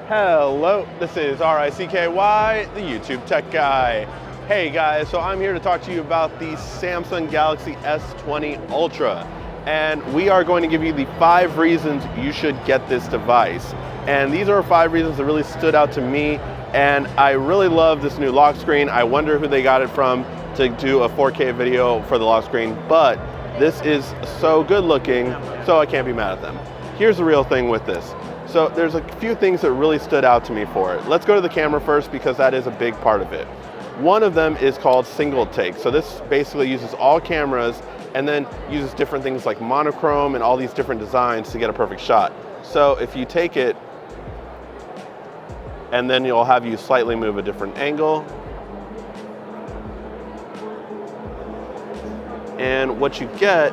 Hello, this is RICKY, the YouTube Tech Guy. Hey guys, so I'm here to talk to you about the Samsung Galaxy S20 Ultra. And we are going to give you the 5 reasons you should get this device. And these are 5 reasons that really stood out to me. And I really love this new lock screen. I wonder who they got it from to do a 4K video for the lock screen, but this is so good looking, so I can't be mad at them. Here's the real thing with this. So there's a few things that really stood out to me for it. Let's go to the camera first because that is a big part of it. One of them is called single take. So this basically uses all cameras and then uses different things like monochrome and all these different designs to get a perfect shot. So if you take it and then you'll have you slightly move a different angle. And what you get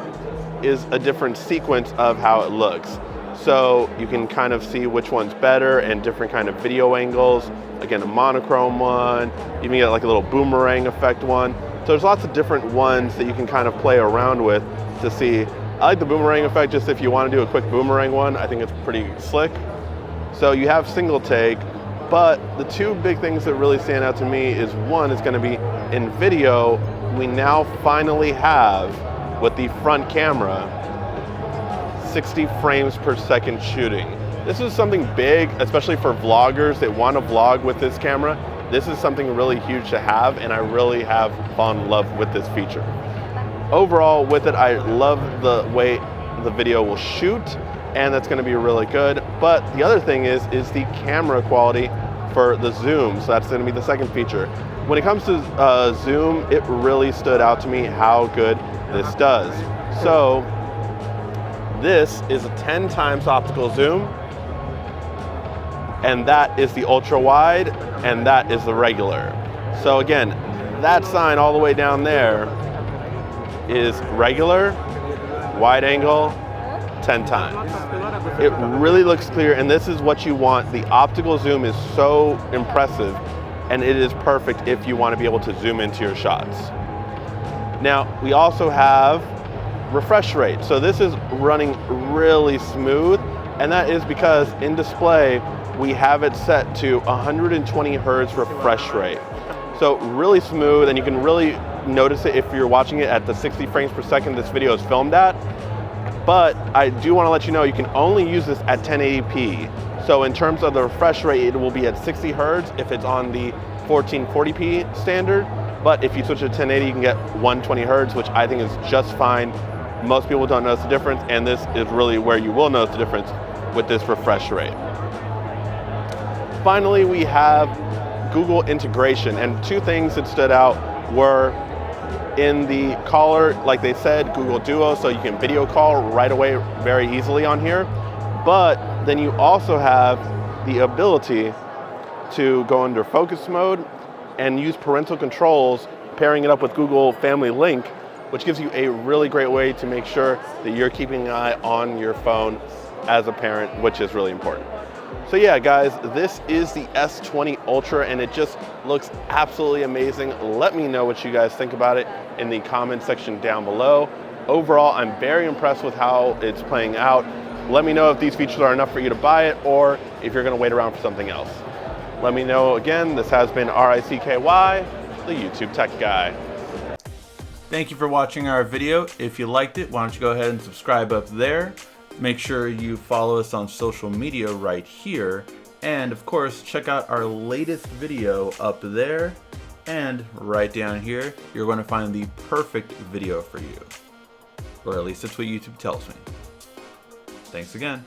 is a different sequence of how it looks. So you can kind of see which one's better and different kind of video angles. Again, a monochrome one, you can get like a little boomerang effect one. So there's lots of different ones that you can kind of play around with to see. I like the boomerang effect just if you want to do a quick boomerang one. I think it's pretty slick. So you have single take, but the 2 big things that really stand out to me is one is going to be in video, we now finally have with the front camera 60 frames per second shooting. This is something big, especially for vloggers that want to vlog with this camera. This is something really huge to have, and I really have fallen in love with this feature. Overall with it, I love the way the video will shoot, and that's going to be really good. But the other thing is the camera quality for the zoom. So that's going to be the second feature. When it comes to zoom, it really stood out to me how good this does. So this is a 10 times optical zoom, and that is the ultra wide, and that is the regular. So again, that sign all the way down there is regular, wide angle, 10 times. It really looks clear, and this is what you want. The optical zoom is so impressive, and it is perfect if you want to be able to zoom into your shots. Now, we also have refresh rate. So this is running really smooth, and that is because in display we have it set to 120 Hertz refresh rate. So really smooth, and you can really notice it if you're watching it at the 60 frames per second this video is filmed at. But I do want to let you know you can only use this at 1080p. So in terms of the refresh rate, it will be at 60 Hertz if it's on the 1440p standard. But if you switch to 1080, you can get 120 Hertz, which I think is just fine. Most people don't notice the difference, and this is really where you will notice the difference with this refresh rate. Finally, we have Google integration, and 2 things that stood out were in the caller, like they said, Google Duo, so you can video call right away very easily on here. But then you also have the ability to go under focus mode and use parental controls, pairing it up with Google Family Link, which gives you a really great way to make sure that you're keeping an eye on your phone as a parent, which is really important. So yeah, guys, this is the S20 Ultra, and it just looks absolutely amazing. Let me know what you guys think about it in the comment section down below. Overall, I'm very impressed with how it's playing out. Let me know if these features are enough for you to buy it, or if you're gonna wait around for something else. Let me know. Again, this has been RICKY, the YouTube Tech Guy. Thank you for watching our video. If you liked it, why don't you go ahead and subscribe up there. Make sure you follow us on social media right here. And of course, check out our latest video up there. And right down here, you're going to find the perfect video for you. Or at least that's what YouTube tells me. Thanks again.